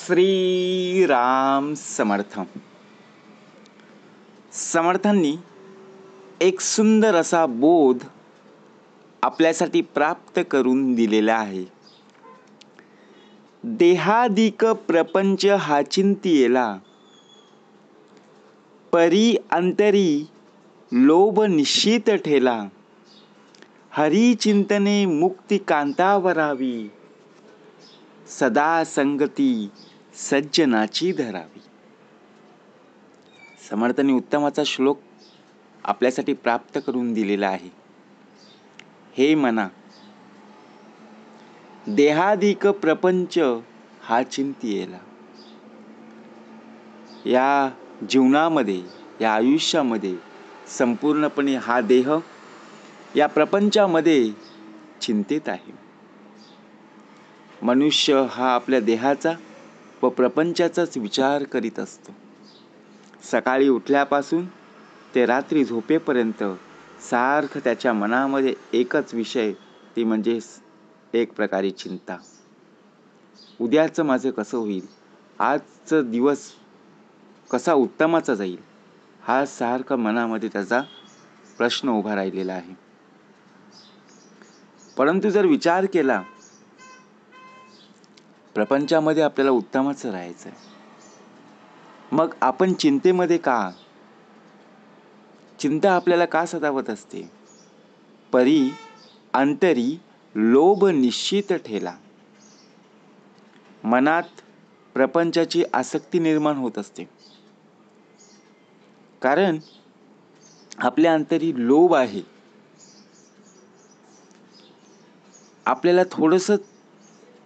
श्री राम समर्थ. समर्थांनी एक सुंदर असा बोध आपल्यासाठी प्राप्त करून दिलेला आहे. देहादिक प्रपंच हा चिंतियेला, परी अंतरी लोभ निश्चित ठेला. हरी चिंतने मुक्ती कांतावरावी, सदा संगती सज्जनाची धरावी. समर्थांनी उत्तमाचा श्लोक आपल्यासाठी प्राप्त करून दिलेला आहे. हे मना, देहादिक प्रपंच हा चिंतियेला. या जीवनामध्ये, या आयुष्यामध्ये संपूर्णपणे हा देह या प्रपंचामध्ये चिंतित आहे. मनुष्य हा आपल्या देहाचा व प्रपंचाचाच विचार करीत असतो. सकाळी उठल्यापासून ते रात्री झोपेपर्यंत सारखं त्याच्या मनामध्ये एकच विषय, ती म्हणजे एक प्रकारे चिंता. उद्याचं माझं कसं होईल, आजचा दिवस कसा उत्तमाचा जाईल, हा सारखा मनामध्ये त्याचा प्रश्न उभा राहिलेला आहे. परंतु जर विचार केला, प्रपंचामध्ये आपल्याला उत्तमाचं राहायचं आहे, मग आपण चिंतेमध्ये का? चिंता आपल्याला का सतावत असते? परी अंतरी लोभ निश्चित ठेला. मनात प्रपंचाची आसक्ती निर्माण होत असते, कारण आपल्या अंतरी लोभ आहे. आपल्याला थोडंसं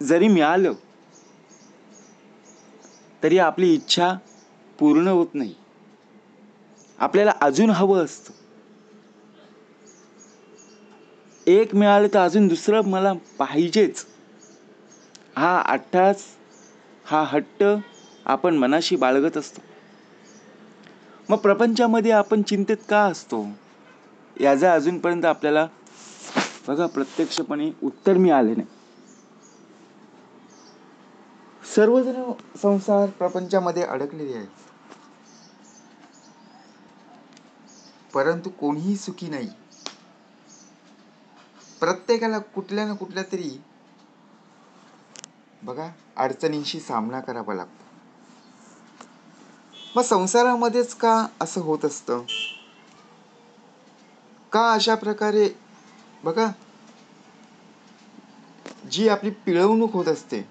जरी मिळालं तरी आपली इच्छा पूर्ण होत नाही. आपल्याला अजून हवं असतं. एक मिळालं तर अजून दुसरं मला पाहिजेच, हा अट्टास, हा हट्ट आपण मनाशी बाळगत असतो. मग प्रपंचामध्ये आपण चिंतित का असतो, याचं अजूनपर्यंत आपल्याला बघा प्रत्यक्षपणे उत्तर मिळाले नाही. सर्वजण संसार प्रपंचामध्ये अडकलेले आहेत, परंतु कोणीही सुखी नाही. प्रत्येकाला कुठल्या ना कुठल्या तरी बघा अडचणींशी सामना करावा लागतो. मग संसारामध्येच का असं होत असतं? का अशा प्रकारे बघा जी आपली पिळवणूक होत असते,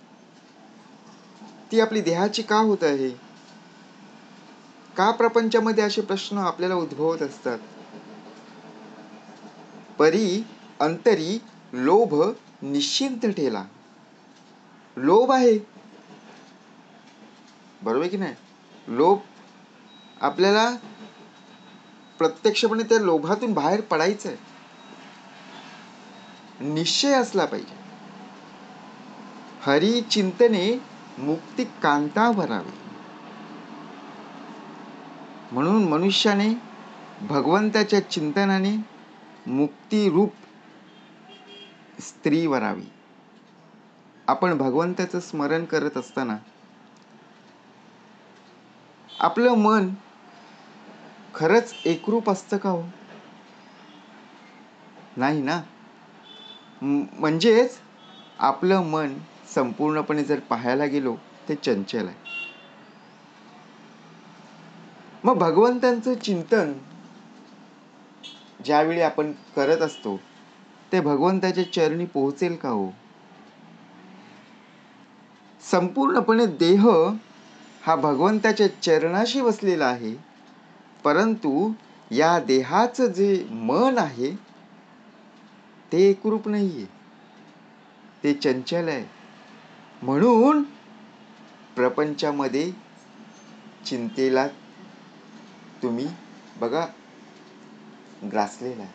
ती आपली देहाची का होत आहे? का प्रपंचामध्ये असे प्रश्न आपल्याला उद्भवत असतात? परी अंतरी लोभ निश्चिंत ठेला. लोभ आहे, बरोबर की नाही? लोभ आपल्याला प्रत्यक्षपणे त्या लोभातून बाहेर पडायचं आहे. निश्चय असला पाहिजे. हरी चिंतने मुक्ती कांता भरावी. म्हणून मनुष्याने भगवंताच्या चिंतनाने मुक्ती रूप स्त्री वरावी. आपण भगवंताचं स्मरण करत असताना आपलं मन खरंच एकरूप असतं का हो? नाही ना. म्हणजेच आपलं मन संपूर्णपणे जर पाहायला गेलो ते चंचल आहे. मग भगवंतांचं चिंतन ज्यावेळी आपण करत असतो, ते भगवंताच्या चरणी पोहोचेल का हो? संपूर्णपणे देह हा भगवंताच्या चरणाशी बसलेला आहे, परंतु या देहाचं जे मन आहे ते एकरूप नाहीये, ते चंचल आहे. म्हणून प्रपंचामध्ये चिंतेला तुम्ही बघा ग्रासलेला आहे.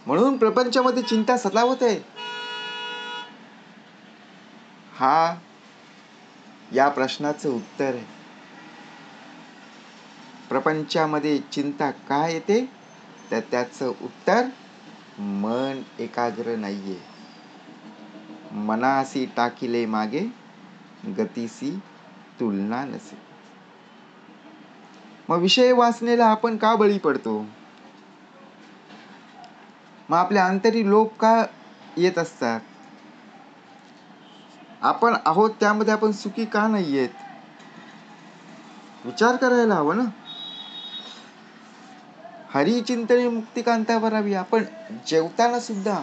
म्हणून प्रपंचामध्ये चिंता सतावत आहे. हा या प्रश्नाचं उत्तर आहे. प्रपंचामध्ये चिंता का येते, तर त्याचं उत्तर मन एकाग्र नाहीये. मनासी टाकिले मागे गतीसी तुलना नसे. मग विषय वासनेला आपण का बळी पडतो? मग आपल्या अंतरी लोभ का येत असतात? आपण आहोत त्यामध्ये आपण सुखी का नाही येत? विचार करायला हवं ना. हरिचिंतने मुक्तिकांता भरावी. आपण जेवताना सुद्धा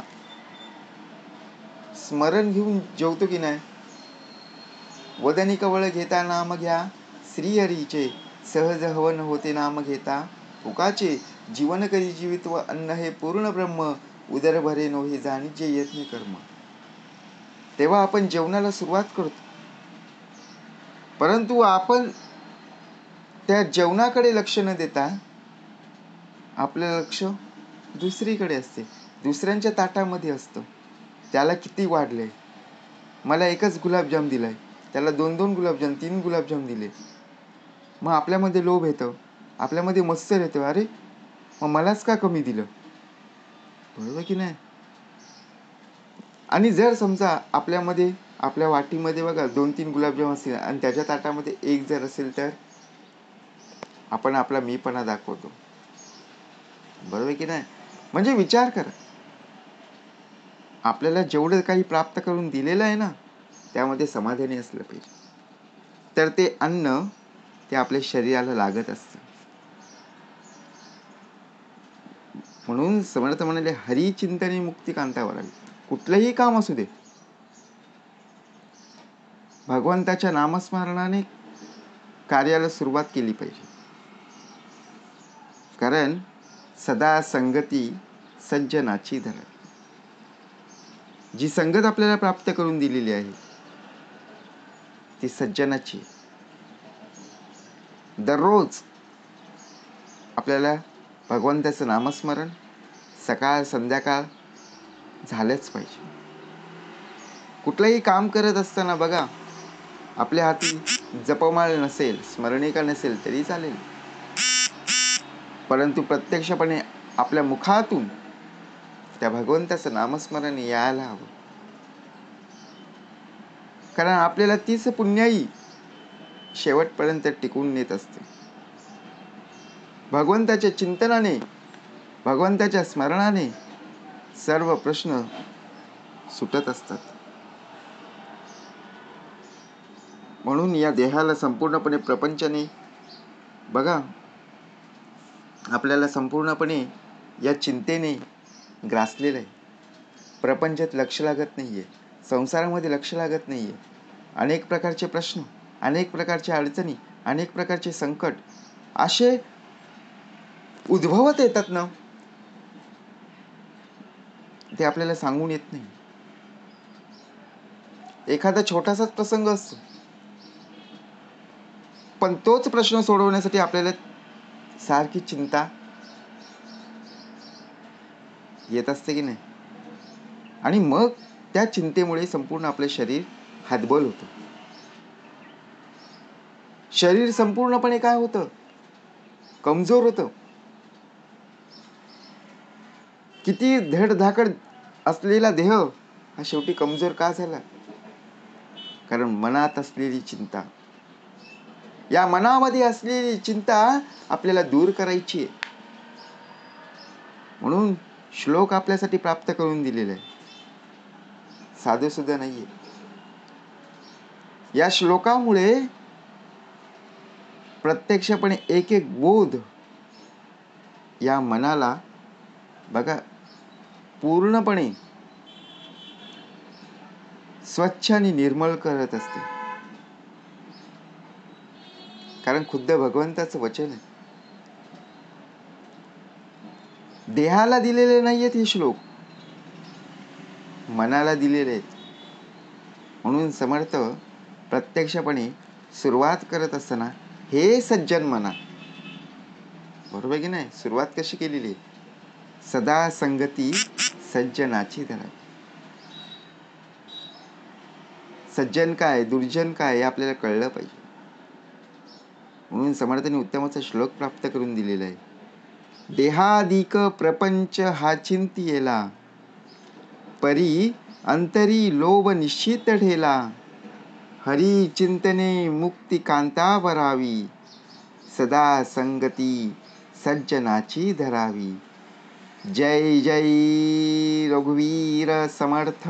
स्मरण घेऊन जेवतो की नाही? वदनी कवळ घेता नाम घ्या श्रीहरीचे, सहज हवन होते नाम घेता उकाचे, जीवन करी जीवित व अन्न हे पूर्ण ब्रह्म, उदर भरे नोहे जाणीचे यत्न कर्म. तेव्हा आपण जेवणाला सुरुवात करतो, परंतु आपण त्या जेवणाकडे लक्ष न देता आपलं लक्ष दुसरीकडे असते, दुसऱ्यांच्या ताटामध्ये असतं. त्याला किती वाढले, मला एकच गुलाबजाम दिलाय, त्याला 2-2 गुलाबजाम, 3 गुलाबजाम दिले. मग आपल्यामध्ये लोभ येतं, आपल्यामध्ये मत्सर येतं. अरे मग मलाच का कमी दिलं? बरोबर की नाही? आणि जर समजा आपल्यामध्ये, आपल्या वाटीमध्ये बघा 2-3 गुलाबजाम असतील आणि त्याच्या ताटामध्ये एक जर असेल, तर आपण आपला मीपणा दाखवतो. बरोबर की नाही? म्हणजे विचार करा, आपल्याला जेवढं काही प्राप्त करून दिलेलं आहे ना, त्यामध्ये समाधानी असलं पाहिजे. तर ते अन्न ते आपल्या शरीराला लागत असतं. म्हणून समर्थ म्हणाले, हरिचिंतने मुक्तिकांता भरावी. कुठलंही काम असू दे, भगवंताच्या नामस्मरणाने कार्याला सुरुवात केली पाहिजे. कारण सदा संगती सज्जनाची धरावी. जी संगत आपल्याला प्राप्त करून दिलेली आहे ती सज्जनाची. दररोज आपल्याला भगवंताचं नामस्मरण सकाळ संध्याकाळ झालंच पाहिजे. कुठलंही काम करत असताना बघा, आपल्या हाती जपमाळ नसेल, स्मरणिका नसेल तरी चालेल, परंतु प्रत्यक्षपणे आपल्या मुखातून त्या भगवंताचं नामस्मरण यायला हवं. कारण आपल्याला तीच पुण्याई शेवटपर्यंत टिकून नेत असते. भगवंताच्या चिंतनाने, भगवंताच्या स्मरणाने सर्व प्रश्न सुटत असतात. म्हणून या देहाला संपूर्णपणे प्रपंचाने बघा, आपल्याला संपूर्णपणे या चिंतेने ग्रासलेलं आहे. प्रपंचात लक्ष लागत नाहीये, संसारामध्ये लक्ष लागत नाहीये. अनेक प्रकारचे प्रश्न, अनेक प्रकारच्या अडचणी, अनेक प्रकारचे संकट असे उद्भवत येतात ना, ते आपल्याला सांगून येत नाही. एखादा छोटासाच प्रसंग असतो, पण तोच प्रश्न सोडवण्यासाठी आपल्याला सारखी चिंता येत असते की नाही? आणि मग त्या चिंतेमुळे संपूर्ण आपले शरीर हतबल होतं. शरीर संपूर्णपणे काय होतं? कमजोर होतं. किती धडधाकड असलेला देह हा शेवटी कमजोर का झाला? कारण मनात असलेली चिंता, या मनामध्ये असलेली चिंता आपल्याला दूर करायची आहे. म्हणून श्लोक आपल्यासाठी प्राप्त करून दिलेला आहे, साधे सुद्धा नाहीये. या श्लोकामुळे प्रत्यक्षपणे एक एक बोध या मनाला बघा पूर्णपणे स्वच्छ आणि निर्मळ करत असते. कारण खुद्द भगवंताचं वचन आहे. देहाला दिलेले नाहीयेत हे श्लोक, मनाला दिलेले आहेत. म्हणून समर्थ प्रत्यक्षपणे सुरुवात करत असताना हे सज्जन मना, बरोबर की नाही? सुरुवात कशी केलेली? सदा संगती सज्जनाची धरावी. सज्जन काय, दुर्जन काय हे आपल्याला कळलं पाहिजे. म्हणून समर्थाने उत्तमाचा श्लोक प्राप्त करून दिलेला आहे. देहादिक प्रपंच हा चिंतियेला, परी अंतरी लोभ निश्चित ठेला, हरी चिंतने मुक्ती कांता भरावी, सदा संगती सज्जनाची धरावी. जय जय रघुवीर समर्थ.